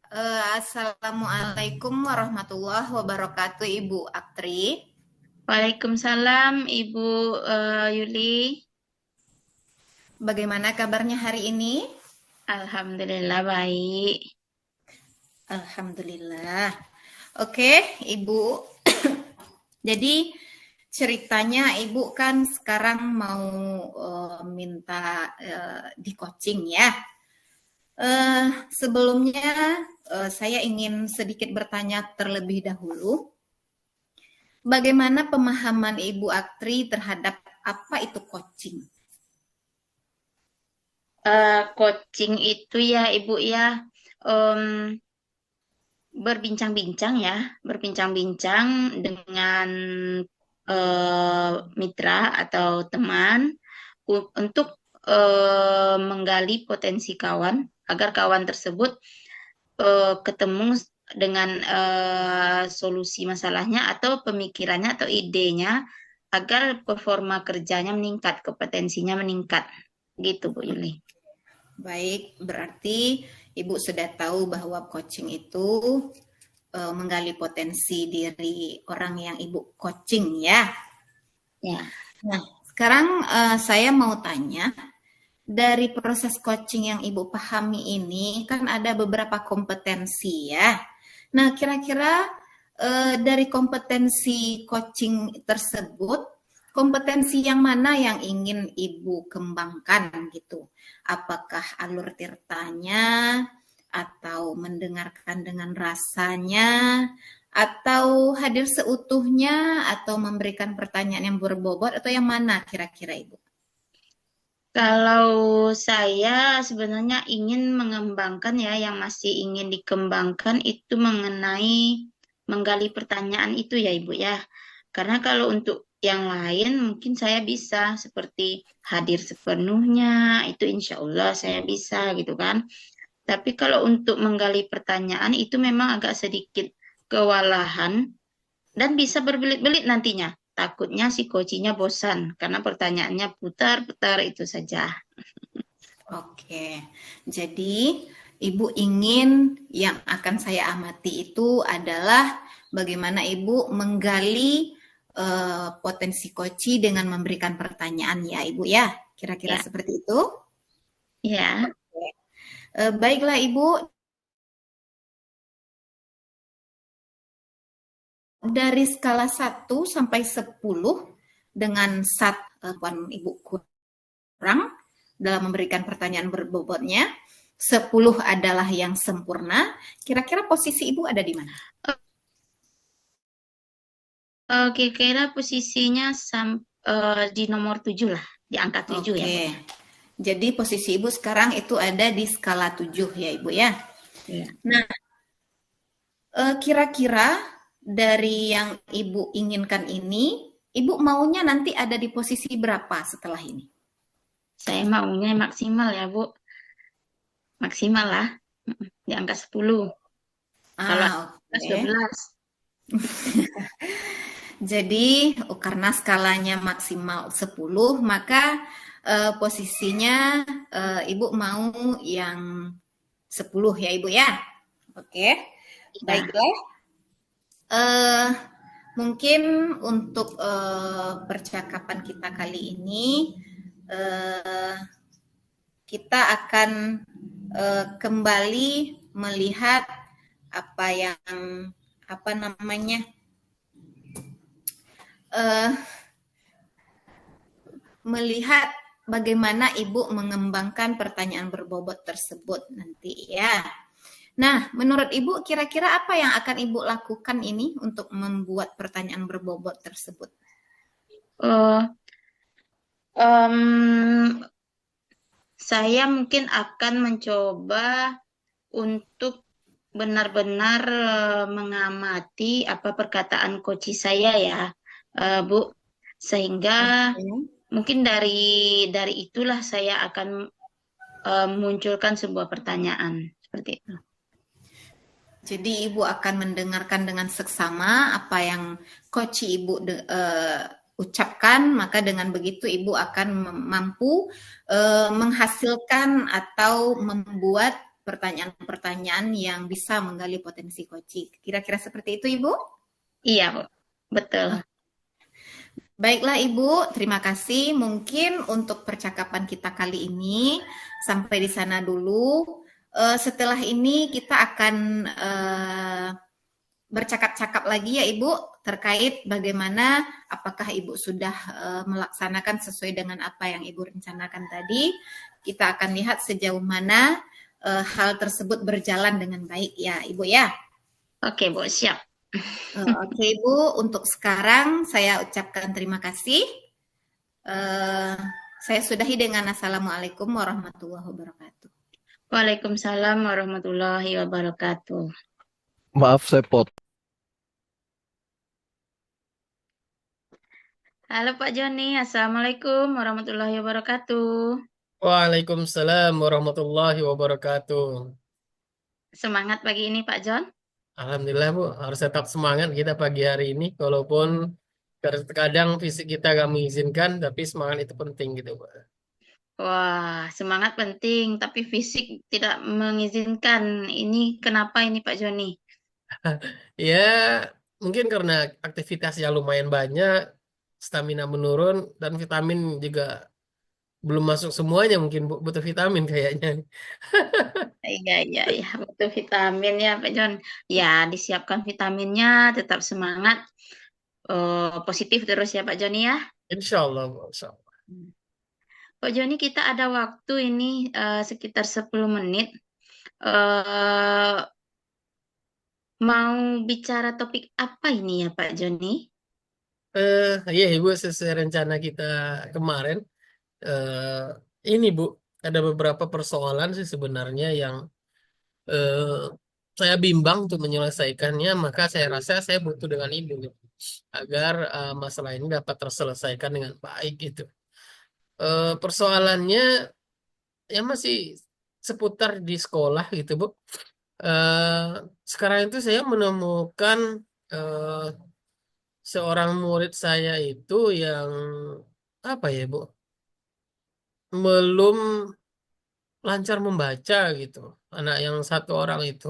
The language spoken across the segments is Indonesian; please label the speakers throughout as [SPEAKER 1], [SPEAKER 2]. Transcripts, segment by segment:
[SPEAKER 1] Assalamualaikum warahmatullahi wabarakatuh, Ibu Aktri.
[SPEAKER 2] Waalaikumsalam Ibu Yuli.
[SPEAKER 1] Bagaimana kabarnya hari ini?
[SPEAKER 2] Alhamdulillah baik.
[SPEAKER 1] Alhamdulillah. Oke, Ibu. Jadi ceritanya Ibu kan sekarang mau minta di coaching ya. Sebelumnya saya ingin sedikit bertanya terlebih dahulu. Bagaimana pemahaman Ibu Aktri terhadap apa itu coaching?
[SPEAKER 2] Coaching itu ya Ibu ya, em, berbincang-bincang dengan mitra atau teman untuk menggali potensi kawan agar kawan tersebut ketemu dengan solusi masalahnya atau pemikirannya atau idenya agar performa kerjanya meningkat, kompetensinya meningkat. Gitu Bu Yuli.
[SPEAKER 1] Baik, berarti Ibu sudah tahu bahwa coaching itu menggali potensi diri orang yang Ibu coaching ya.
[SPEAKER 2] Ya.
[SPEAKER 1] Nah, sekarang saya mau tanya, dari proses coaching yang Ibu pahami ini kan ada beberapa kompetensi ya. Nah, kira-kira dari kompetensi coaching tersebut, kompetensi yang mana yang ingin Ibu kembangkan gitu? Apakah alur tirtanya, atau mendengarkan dengan rasanya, atau hadir seutuhnya, atau memberikan pertanyaan yang berbobot, atau yang mana kira-kira Ibu?
[SPEAKER 2] Kalau saya sebenarnya ingin mengembangkan ya, yang masih ingin dikembangkan itu mengenai menggali pertanyaan itu ya Ibu ya. Karena kalau untuk yang lain mungkin saya bisa seperti hadir sepenuhnya, itu insya Allah saya bisa gitu kan. Tapi kalau untuk menggali pertanyaan itu memang agak sedikit kewalahan dan bisa berbelit-belit nantinya. Takutnya si coachnya bosan karena pertanyaannya putar-putar itu saja.
[SPEAKER 1] Oke, jadi Ibu ingin yang akan saya amati itu adalah bagaimana Ibu menggali potensi koci dengan memberikan pertanyaan ya Ibu ya, kira-kira
[SPEAKER 2] Ya,
[SPEAKER 1] seperti itu.
[SPEAKER 2] ya.
[SPEAKER 1] Baiklah Ibu, dari skala 1 sampai 10 dengan Ibu kurang dalam memberikan pertanyaan berbobotnya, 10 adalah yang sempurna, kira-kira posisi Ibu ada di mana?
[SPEAKER 2] Oke, kira posisinya di nomor 7 lah, di angka 7 ya, Bu.
[SPEAKER 1] Oke, jadi posisi Ibu sekarang itu ada di skala 7 ya Ibu ya.
[SPEAKER 2] Ya.
[SPEAKER 1] Nah, kira-kira dari yang Ibu inginkan ini, Ibu maunya nanti ada di posisi berapa setelah ini?
[SPEAKER 2] Saya maunya maksimal ya, Bu. Maksimal lah, di angka 10. Kalau atas
[SPEAKER 1] Oke.
[SPEAKER 2] 12.
[SPEAKER 1] Jadi karena skalanya maksimal 10, maka posisinya Ibu mau yang 10 ya Ibu ya. Oke,
[SPEAKER 2] Ya.
[SPEAKER 1] baiklah. Eh, Mungkin untuk percakapan kita kali ini eh, kita akan kembali melihat apa yang apa namanya eh, melihat bagaimana Ibu mengembangkan pertanyaan berbobot tersebut nanti ya. Nah, menurut Ibu kira-kira apa yang akan Ibu lakukan ini untuk membuat pertanyaan berbobot tersebut?
[SPEAKER 2] Eh, em, saya mungkin akan mencoba untuk benar-benar mengamati apa perkataan coach saya ya, Bu. Sehingga
[SPEAKER 1] Oke.
[SPEAKER 2] mungkin dari itulah saya akan memunculkan sebuah pertanyaan seperti itu.
[SPEAKER 1] Jadi Ibu akan mendengarkan dengan seksama apa yang coach Ibu ucapkan, maka dengan begitu Ibu akan mampu menghasilkan atau membuat pertanyaan-pertanyaan yang bisa menggali potensi coaching. Kira-kira seperti itu, Ibu?
[SPEAKER 2] Iya, Bu. Betul.
[SPEAKER 1] Baiklah Ibu, terima kasih. Mungkin untuk percakapan kita kali ini sampai di sana dulu. Setelah ini kita akan bercakap-cakap lagi ya Ibu terkait bagaimana apakah Ibu sudah melaksanakan sesuai dengan apa yang Ibu rencanakan tadi. Kita akan lihat sejauh mana hal tersebut berjalan dengan baik ya Ibu ya.
[SPEAKER 2] Oke, Bu, siap.
[SPEAKER 1] Oke Ibu, untuk sekarang saya ucapkan terima kasih. Saya sudahi dengan Assalamualaikum warahmatullahi wabarakatuh.
[SPEAKER 2] Waalaikumsalam warahmatullahi wabarakatuh.
[SPEAKER 3] Maaf saya
[SPEAKER 2] Halo Pak Joni, Assalamualaikum warahmatullahi wabarakatuh.
[SPEAKER 4] Waalaikumsalam warahmatullahi wabarakatuh.
[SPEAKER 2] Semangat pagi ini Pak Jon?
[SPEAKER 4] Alhamdulillah Bu, harus tetap semangat kita pagi hari ini. Walaupun kadang fisik kita gak mengizinkan, tapi semangat itu penting gitu Bu.
[SPEAKER 2] Wah, semangat penting, tapi fisik tidak mengizinkan. Ini kenapa ini Pak Joni?
[SPEAKER 4] Ya, mungkin karena aktivitas yang lumayan banyak, stamina menurun, dan vitamin juga belum masuk semuanya. Mungkin Bu, butuh vitamin kayaknya.
[SPEAKER 2] Iya, iya, iya, butuh vitamin ya Pak Jon. Ya, disiapkan vitaminnya, tetap semangat. Positif terus ya Pak Joni ya.
[SPEAKER 4] Insya Allah Bu, insya Allah.
[SPEAKER 2] Pak Joni, kita ada waktu ini sekitar 10 menit. eh mau bicara topik apa ini ya Pak Joni?
[SPEAKER 4] Iya Ibu, sesuai rencana kita kemarin. Ini Bu, ada beberapa persoalan sih sebenarnya yang eh, saya bimbang untuk menyelesaikannya, maka saya rasa saya butuh dengan Ibu gitu, agar masalah ini dapat terselesaikan dengan baik gitu. Persoalannya ya masih seputar di sekolah gitu Bu. Eh, Sekarang itu saya menemukan eh, seorang murid saya itu yang apa ya Bu, belum lancar membaca gitu. Anak yang satu orang itu,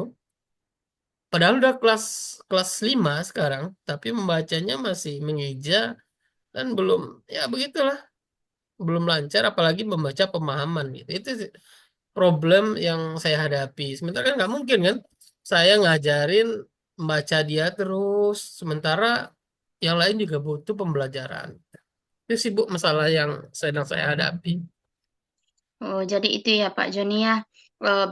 [SPEAKER 4] padahal udah kelas kelas 5 sekarang, tapi membacanya masih mengeja dan belum, ya begitulah, belum lancar, apalagi membaca pemahaman gitu. Itu sih problem yang saya hadapi. Sementara kan nggak mungkin kan, saya ngajarin membaca dia terus, sementara yang lain juga butuh pembelajaran. Itu sih Bu masalah yang sedang saya hadapi.
[SPEAKER 2] Oh, jadi itu ya Pak Joni ya.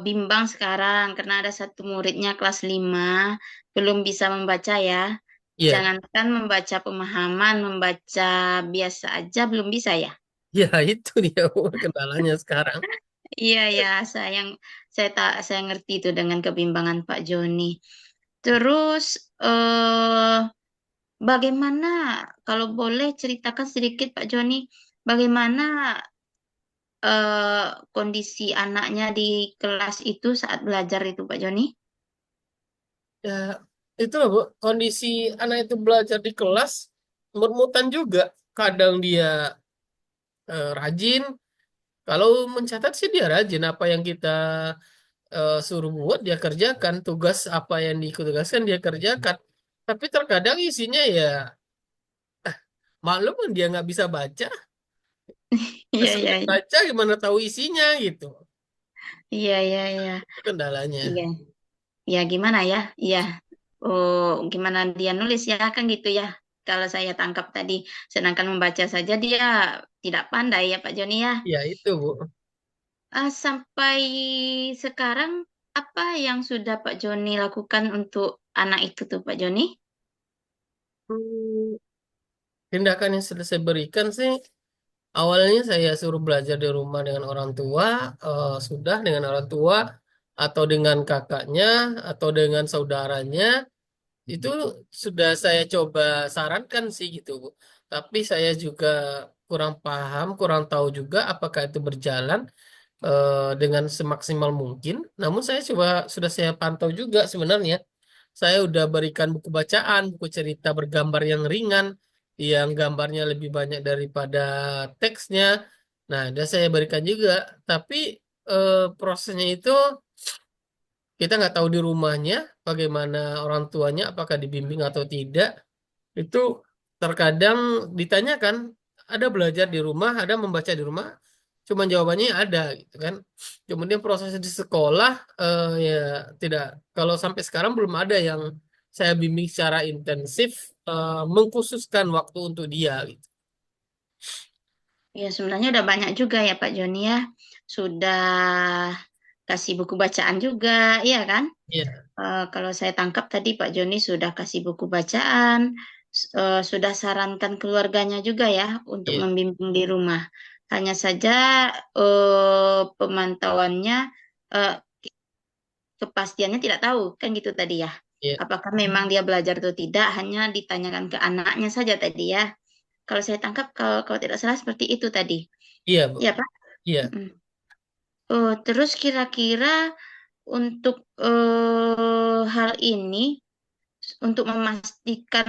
[SPEAKER 2] Bimbang sekarang karena ada satu muridnya kelas 5 belum bisa membaca ya.
[SPEAKER 4] Iya,
[SPEAKER 2] Jangankan membaca pemahaman, membaca biasa aja belum bisa ya.
[SPEAKER 4] ya itu dia Bu, kendalanya sekarang.
[SPEAKER 2] Iya ya, saya ngerti itu dengan kebimbangan Pak Joni. Terus eh bagaimana kalau boleh ceritakan sedikit Pak Joni, bagaimana kondisi anaknya di kelas itu saat belajar itu Pak Joni?
[SPEAKER 4] Ya, itu loh Bu, kondisi anak itu belajar di kelas, mut-mutan juga. Kadang dia rajin, kalau mencatat sih dia rajin. Apa yang kita suruh buat, dia kerjakan. Tugas apa yang ditugaskan, dia kerjakan. Tapi terkadang isinya ya, maklum kan dia nggak bisa baca.
[SPEAKER 2] Iya iya
[SPEAKER 4] Suruh
[SPEAKER 2] iya
[SPEAKER 4] baca gimana tahu isinya gitu.
[SPEAKER 2] iya iya iya
[SPEAKER 4] Itu kendalanya.
[SPEAKER 2] iya ya gimana ya? Iya. Oh, gimana dia nulis ya kan gitu ya. Kalau saya tangkap tadi, sedangkan membaca saja dia tidak pandai ya Pak Joni ya.
[SPEAKER 4] Ya itu Bu.
[SPEAKER 2] Sampai sekarang apa yang sudah Pak Joni lakukan untuk anak itu tuh Pak Joni?
[SPEAKER 4] Hmm, Tindakan yang sudah saya berikan sih, awalnya saya suruh belajar di rumah dengan orang tua, sudah dengan orang tua, atau dengan kakaknya, atau dengan saudaranya, itu sudah saya coba sarankan sih gitu, Bu. Tapi saya juga kurang paham, kurang tahu juga apakah itu berjalan dengan semaksimal mungkin. Namun saya coba, sudah saya pantau juga sebenarnya. Saya udah berikan buku bacaan, buku cerita bergambar yang ringan, yang gambarnya lebih banyak daripada teksnya. Nah, udah saya berikan juga. Tapi prosesnya itu Kita nggak tahu di rumahnya bagaimana orang tuanya, apakah dibimbing atau tidak. Itu terkadang ditanyakan, ada belajar di rumah, ada membaca di rumah, cuman jawabannya ada gitu kan. Kemudian proses di sekolah ya tidak, kalau sampai sekarang belum ada yang saya bimbing secara intensif mengkhususkan waktu untuk dia gitu.
[SPEAKER 2] Ya, sebenarnya udah banyak juga ya Pak Joni ya. Sudah kasih buku bacaan juga, iya kan?
[SPEAKER 4] Iya,
[SPEAKER 2] Kalau saya tangkap tadi Pak Joni sudah kasih buku bacaan, sudah sarankan keluarganya juga ya untuk
[SPEAKER 4] iya,
[SPEAKER 2] membimbing di rumah. Hanya saja pemantauannya, eh, kepastiannya tidak tahu, kan gitu tadi ya.
[SPEAKER 4] iya,
[SPEAKER 2] Apakah memang dia belajar atau tidak, hanya ditanyakan ke anaknya saja tadi ya. Kalau saya tangkap, kalau tidak salah seperti itu tadi.
[SPEAKER 4] iya, Bu.
[SPEAKER 2] Ya, Pak.
[SPEAKER 4] Iya.
[SPEAKER 2] Mm-mm. Oh, terus kira-kira untuk hal ini, untuk memastikan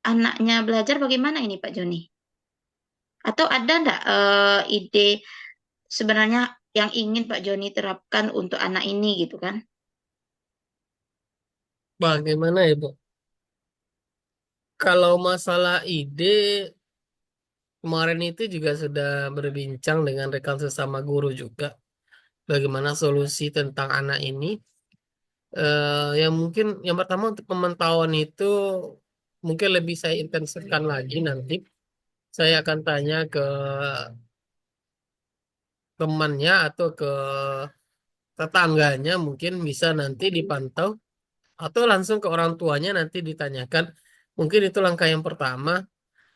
[SPEAKER 2] anaknya belajar bagaimana ini Pak Joni? Atau ada enggak ide sebenarnya yang ingin Pak Joni terapkan untuk anak ini gitu kan?
[SPEAKER 4] Bagaimana ya, Bu? Kalau masalah ide, kemarin itu juga sudah berbincang dengan rekan sesama guru juga. Bagaimana solusi tentang anak ini. Yang mungkin yang pertama untuk pemantauan itu mungkin lebih saya intensifkan lagi nanti. Saya akan tanya ke temannya atau ke tetangganya mungkin bisa nanti dipantau atau langsung ke orang tuanya nanti ditanyakan. Mungkin itu langkah yang pertama.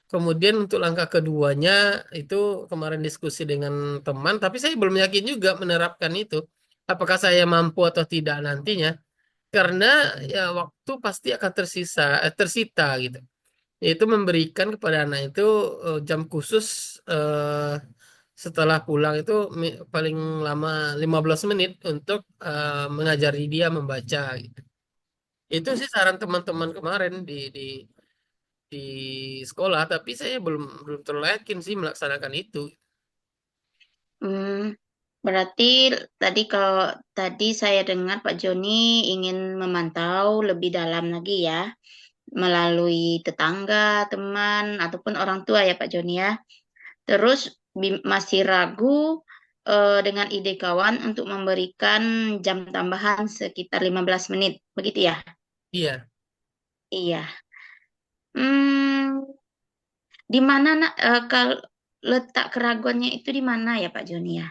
[SPEAKER 4] Kemudian untuk langkah keduanya itu kemarin diskusi dengan teman, tapi saya belum yakin juga menerapkan itu. Apakah saya mampu atau tidak nantinya? Karena ya waktu pasti akan tersita gitu. Yaitu memberikan kepada anak itu jam khusus setelah pulang itu paling lama 15 menit untuk mengajari dia membaca gitu. Itu sih saran teman-teman kemarin di sekolah, tapi saya belum belum terlalu yakin sih melaksanakan itu.
[SPEAKER 2] Hmm, berarti tadi kalau tadi saya dengar Pak Joni ingin memantau lebih dalam lagi ya, melalui tetangga, teman, ataupun orang tua ya Pak Joni ya. Terus masih ragu dengan ide kawan untuk memberikan jam tambahan sekitar 15 menit. Begitu ya?
[SPEAKER 4] Iya,
[SPEAKER 2] Iya. Hmm, di mana nak kalau letak keraguannya itu di mana ya Pak Joni ya?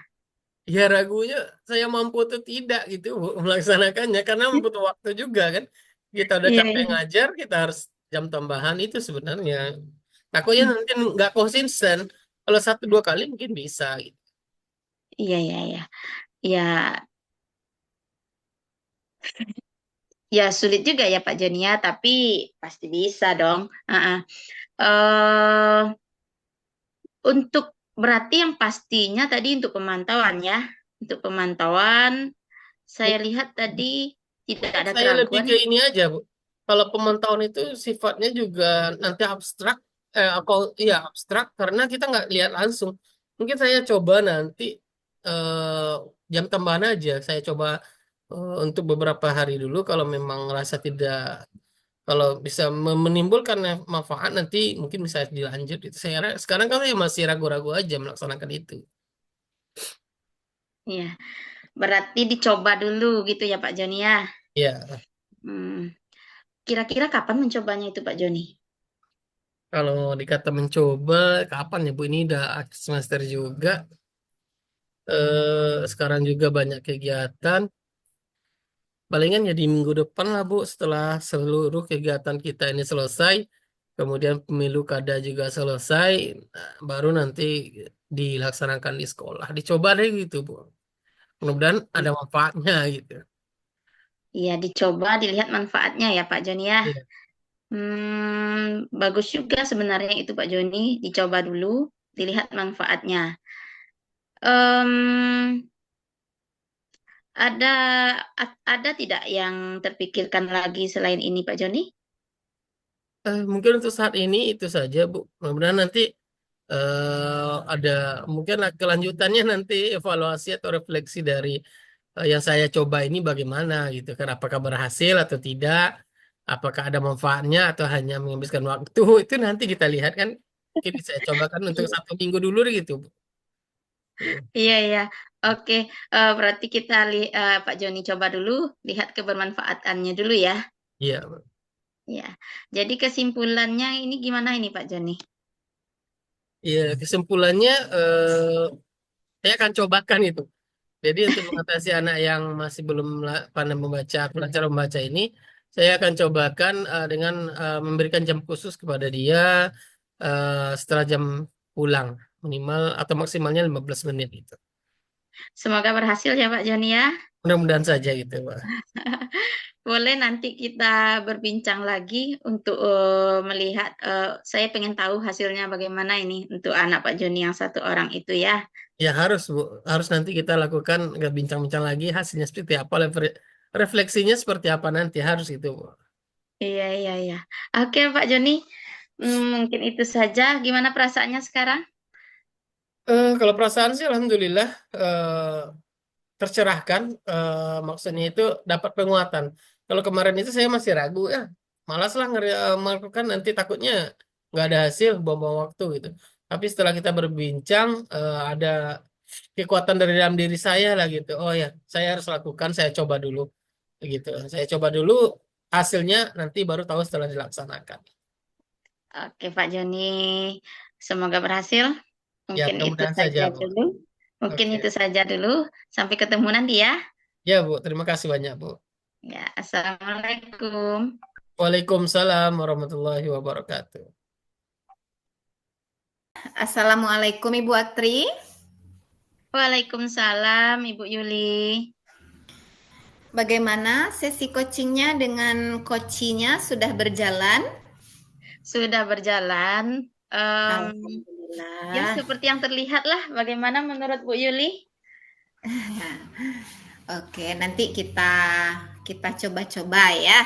[SPEAKER 4] ya ragunya saya mampu atau tidak gitu Bu, melaksanakannya karena butuh waktu juga kan. Kita udah
[SPEAKER 2] Iya,
[SPEAKER 4] capek
[SPEAKER 2] iya.
[SPEAKER 4] ngajar, kita harus jam tambahan itu sebenarnya. Takutnya nanti nggak konsisten. Kalau satu dua kali mungkin bisa gitu.
[SPEAKER 2] Iya, iya, iya. Ya, ya sulit juga ya Pak Joni ya, tapi pasti bisa dong. Heeh. eh untuk berarti yang pastinya tadi untuk pemantauan ya. Untuk pemantauan, saya lihat tadi tidak
[SPEAKER 4] Mungkin
[SPEAKER 2] ada
[SPEAKER 4] saya lebih
[SPEAKER 2] keraguan.
[SPEAKER 4] ke ini aja, Bu. Kalau pemantauan itu sifatnya juga nanti abstrak, iya abstrak karena kita nggak lihat langsung. Mungkin saya coba nanti jam tambahan aja. Saya coba untuk beberapa hari dulu. Kalau memang rasa tidak, kalau bisa menimbulkan manfaat nanti mungkin bisa dilanjut. Itu sekarang kan saya masih ragu-ragu aja melaksanakan itu.
[SPEAKER 2] Ya, berarti dicoba dulu gitu ya Pak Joni ya.
[SPEAKER 4] Ya,
[SPEAKER 2] Hmm. Kira-kira kapan mencobanya itu Pak Joni?
[SPEAKER 4] kalau dikata mencoba, kapan ya Bu? Ini udah akhir semester juga. Sekarang juga banyak kegiatan. Palingan ya di minggu depan lah Bu, setelah seluruh kegiatan kita ini selesai, kemudian pemilu kada juga selesai, nah, baru nanti dilaksanakan di sekolah. Dicoba deh gitu Bu. Mudah-mudahan ada manfaatnya gitu.
[SPEAKER 2] Iya, dicoba dilihat manfaatnya ya Pak Joni ya.
[SPEAKER 4] Iya.
[SPEAKER 2] Bagus juga sebenarnya itu Pak Joni, dicoba dulu, dilihat manfaatnya. Em, ada ada tidak yang terpikirkan lagi selain ini Pak Joni?
[SPEAKER 4] Mungkin untuk saat ini itu saja Bu. Mudah-mudahan nanti ada mungkin kelanjutannya nanti evaluasi atau refleksi dari yang saya coba ini bagaimana gitu kan, apakah berhasil atau tidak, apakah ada manfaatnya atau hanya menghabiskan waktu. Itu nanti kita lihat kan, mungkin saya cobakan untuk 1 minggu dulu gitu, Bu.
[SPEAKER 2] Iya, iya. Oke, berarti kita Pak Joni coba dulu, lihat kebermanfaatannya dulu ya.
[SPEAKER 4] Iya, Bu.
[SPEAKER 2] Ya, jadi kesimpulannya ini gimana ini Pak Joni?
[SPEAKER 4] Iya, kesimpulannya saya akan cobakan itu. Jadi untuk mengatasi anak yang masih belum pandai membaca, belajar membaca ini, saya akan cobakan dengan memberikan jam khusus kepada dia setelah jam pulang, minimal atau maksimalnya 15 menit itu.
[SPEAKER 2] Semoga berhasil ya Pak Joni ya.
[SPEAKER 4] Mudah-mudahan saja gitu, Pak.
[SPEAKER 2] Boleh nanti kita berbincang lagi untuk melihat, saya pengen tahu hasilnya bagaimana ini untuk anak Pak Joni yang 1 orang itu ya.
[SPEAKER 4] Ya harus, Bu. Harus nanti kita lakukan bincang-bincang lagi hasilnya seperti apa, refleksinya seperti apa nanti harus itu, Bu.
[SPEAKER 2] Iya, iya, iya. Oke Pak Joni, mungkin itu saja. Gimana perasaannya sekarang?
[SPEAKER 4] Kalau perasaan sih alhamdulillah tercerahkan, maksudnya itu dapat penguatan. Kalau kemarin itu saya masih ragu ya, malas lah melakukan, nanti takutnya nggak ada hasil, buang-buang waktu gitu. Tapi setelah kita berbincang, ada kekuatan dari dalam diri saya lah gitu. Oh ya, saya harus lakukan, saya coba dulu gitu. Saya coba dulu, hasilnya nanti baru tahu setelah dilaksanakan.
[SPEAKER 2] Oke Pak Joni, semoga berhasil.
[SPEAKER 4] Ya,
[SPEAKER 2] Mungkin itu
[SPEAKER 4] mudah-mudahan saja,
[SPEAKER 2] saja
[SPEAKER 4] Bu.
[SPEAKER 2] dulu. Mungkin
[SPEAKER 4] Oke.
[SPEAKER 2] itu saja dulu. Sampai ketemu nanti ya.
[SPEAKER 4] Ya, Bu. Terima kasih banyak, Bu.
[SPEAKER 2] Ya, Assalamualaikum.
[SPEAKER 4] Waalaikumsalam warahmatullahi wabarakatuh.
[SPEAKER 1] Assalamualaikum Ibu Atri.
[SPEAKER 2] Waalaikumsalam Ibu Yuli.
[SPEAKER 1] Bagaimana sesi coachingnya dengan coachinya sudah berjalan?
[SPEAKER 2] Sudah berjalan. Ya,
[SPEAKER 1] Alhamdulillah.
[SPEAKER 2] seperti yang terlihat lah. Bagaimana menurut Bu Yuli?
[SPEAKER 1] Oke, nanti kita coba-coba ya.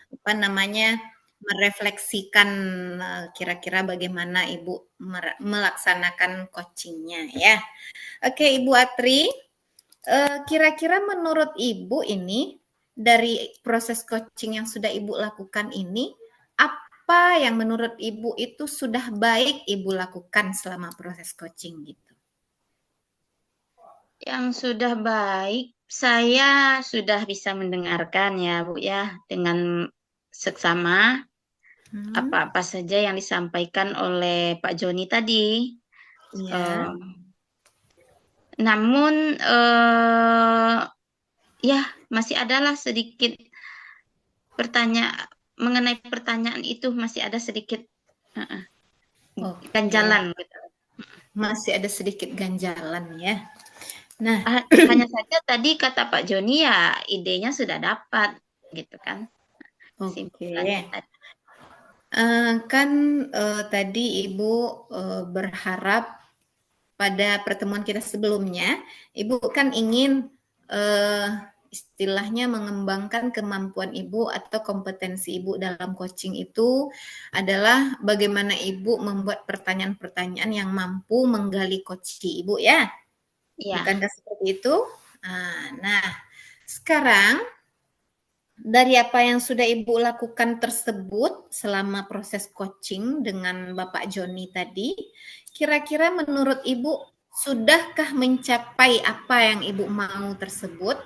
[SPEAKER 1] Apa namanya, merefleksikan kira-kira bagaimana Ibu melaksanakan coachingnya ya. Oke, Ibu Atri, kira-kira menurut Ibu ini dari proses coaching yang sudah Ibu lakukan ini, apa yang menurut Ibu itu sudah baik Ibu lakukan selama proses coaching gitu?
[SPEAKER 2] Yang sudah baik, saya sudah bisa mendengarkan ya Bu ya, dengan seksama apa-apa saja yang disampaikan oleh Pak Joni tadi.
[SPEAKER 1] Iya.
[SPEAKER 2] Namun ya masih adalah sedikit mengenai pertanyaan itu masih ada sedikit ganjalan gitu.
[SPEAKER 1] Masih ada sedikit ganjalan ya. Nah,
[SPEAKER 2] Hanya saja tadi kata Pak Joni ya idenya sudah dapat gitu kan.
[SPEAKER 1] oke.
[SPEAKER 2] Tadi.
[SPEAKER 1] Kan tadi Ibu berharap pada pertemuan kita sebelumnya, Ibu kan ingin istilahnya mengembangkan kemampuan Ibu atau kompetensi Ibu dalam coaching itu adalah bagaimana Ibu membuat pertanyaan-pertanyaan yang mampu menggali coaching Ibu ya.
[SPEAKER 2] Ya.
[SPEAKER 1] Bukankah seperti itu? Nah, sekarang dari apa yang sudah Ibu lakukan tersebut selama proses coaching dengan Bapak Joni tadi, kira-kira menurut Ibu sudahkah mencapai apa yang Ibu mau tersebut?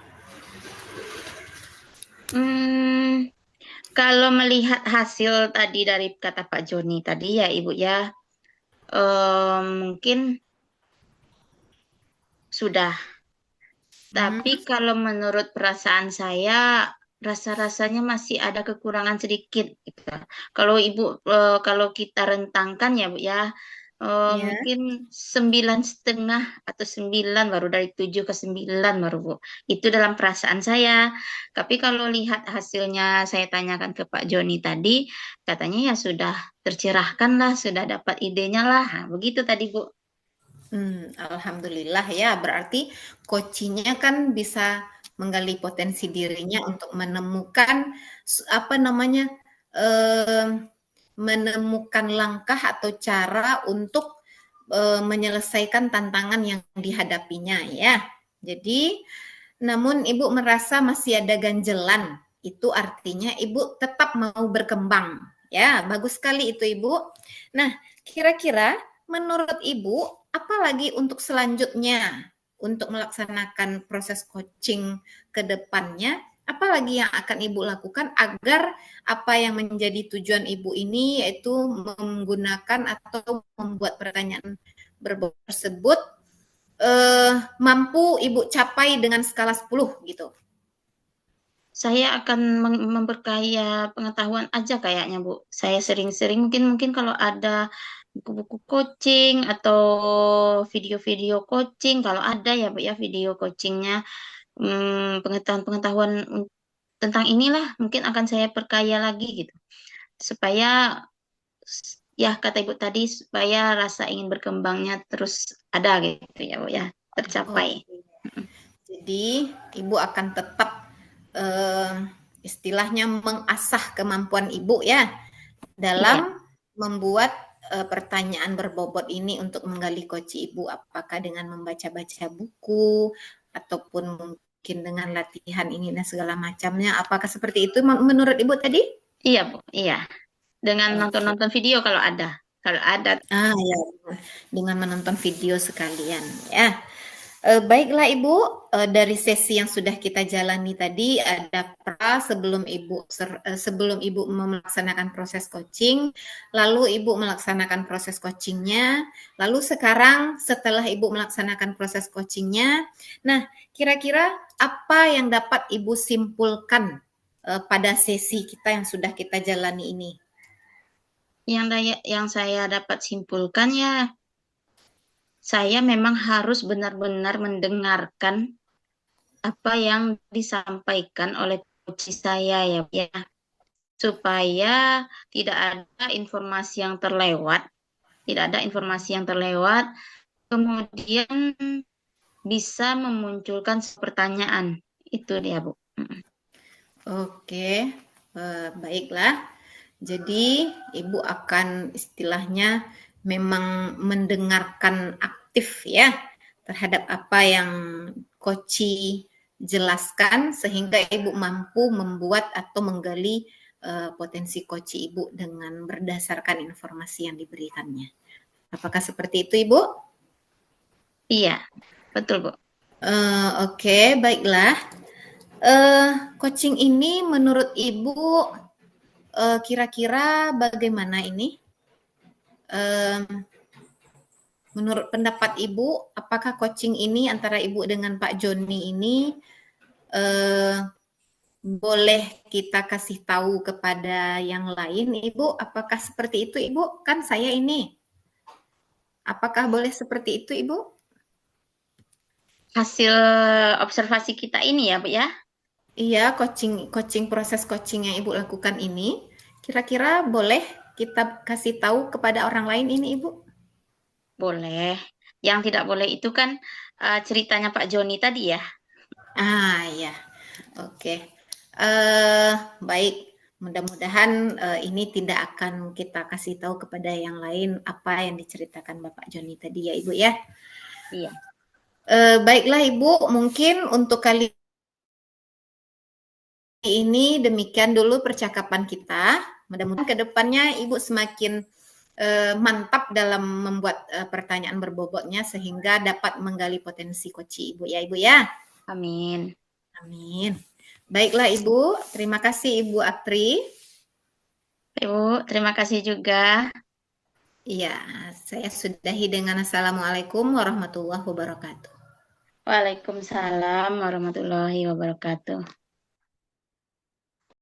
[SPEAKER 2] Kalau melihat hasil tadi dari kata Pak Joni tadi ya Ibu ya, mungkin sudah. Tapi kalau menurut perasaan saya, rasa-rasanya masih ada kekurangan sedikit. Gitu. Kalau kalau kita rentangkan ya Bu ya, mungkin 9,5 atau 9 baru dari 7 ke 9 baru Bu. Itu dalam perasaan saya. Tapi kalau lihat hasilnya saya tanyakan ke Pak Joni tadi, katanya ya sudah tercerahkan lah, sudah dapat idenya lah. Nah, begitu tadi Bu.
[SPEAKER 1] Alhamdulillah ya, berarti coachingnya kan bisa menggali potensi dirinya untuk menemukan apa namanya, menemukan langkah atau cara untuk menyelesaikan tantangan yang dihadapinya ya. Jadi namun Ibu merasa masih ada ganjelan, itu artinya Ibu tetap mau berkembang. Ya, bagus sekali itu Ibu. Nah, kira-kira menurut Ibu, apa lagi untuk selanjutnya untuk melaksanakan proses coaching ke depannya? Apa lagi yang akan Ibu lakukan agar apa yang menjadi tujuan Ibu ini, yaitu menggunakan atau membuat pertanyaan berbobot tersebut mampu Ibu capai dengan skala 10 gitu?
[SPEAKER 2] Saya akan memperkaya pengetahuan aja kayaknya, Bu. Saya sering-sering mungkin kalau ada buku-buku coaching atau video-video coaching, kalau ada ya, Bu ya, video coachingnya, pengetahuan-pengetahuan tentang inilah mungkin akan saya perkaya lagi gitu. Supaya ya kata Ibu tadi, supaya rasa ingin berkembangnya terus ada gitu ya, Bu ya, tercapai.
[SPEAKER 1] Oke. Jadi Ibu akan tetap istilahnya mengasah kemampuan Ibu ya
[SPEAKER 2] Iya,
[SPEAKER 1] dalam membuat pertanyaan berbobot ini untuk menggali koci Ibu, apakah dengan membaca-baca buku ataupun mungkin dengan latihan ini dan segala macamnya. Apakah seperti itu menurut Ibu tadi?
[SPEAKER 2] iya, Bu, iya. Dengan
[SPEAKER 1] Oke.
[SPEAKER 2] nonton-nonton video kalau ada. Kalau ada.
[SPEAKER 1] Ya, dengan menonton video sekalian ya. Baiklah Ibu, dari sesi yang sudah kita jalani tadi ada sebelum Ibu melaksanakan proses coaching, lalu Ibu melaksanakan proses coachingnya, lalu sekarang setelah Ibu melaksanakan proses coachingnya, nah kira-kira apa yang dapat Ibu simpulkan pada sesi kita yang sudah kita jalani ini?
[SPEAKER 2] Yang saya dapat simpulkan ya, saya memang harus benar-benar mendengarkan apa yang disampaikan oleh coach saya ya, supaya tidak ada informasi yang terlewat, kemudian bisa memunculkan pertanyaan. Itu dia, Bu.
[SPEAKER 1] Oke, baiklah. Jadi Ibu akan istilahnya memang mendengarkan aktif ya terhadap apa yang Koci jelaskan sehingga Ibu mampu membuat atau menggali potensi Koci Ibu dengan berdasarkan informasi yang diberikannya. Apakah seperti itu Ibu?
[SPEAKER 2] Iya, betul, Bu.
[SPEAKER 1] Oke, baiklah. Coaching ini menurut Ibu kira-kira bagaimana ini? Menurut pendapat Ibu, apakah coaching ini antara Ibu dengan Pak Joni ini boleh kita kasih tahu kepada yang lain, Ibu? Apakah seperti itu, Ibu? Kan saya ini. Apakah boleh seperti itu, Ibu?
[SPEAKER 2] Hasil observasi kita ini ya, Bu ya.
[SPEAKER 1] Iya, proses coaching yang Ibu lakukan ini, kira-kira boleh kita kasih tahu kepada orang lain ini, Ibu?
[SPEAKER 2] Boleh. Yang tidak boleh itu kan ceritanya Pak Joni tadi ya.
[SPEAKER 1] Ya, oke. Baik, mudah-mudahan ini tidak akan kita kasih tahu kepada yang lain apa yang diceritakan Bapak Joni tadi ya Ibu ya.
[SPEAKER 2] Iya.
[SPEAKER 1] Baiklah Ibu, mungkin untuk kali ini demikian dulu percakapan kita. Mudah-mudahan ke depannya Ibu semakin mantap dalam membuat pertanyaan berbobotnya sehingga dapat menggali potensi koci Ibu ya Ibu ya.
[SPEAKER 2] Amin.
[SPEAKER 1] Amin. Baiklah Ibu, terima kasih Ibu Atri.
[SPEAKER 2] Ibu, terima kasih juga.
[SPEAKER 1] Iya, saya sudahi dengan Assalamualaikum warahmatullahi wabarakatuh.
[SPEAKER 2] Waalaikumsalam warahmatullahi wabarakatuh.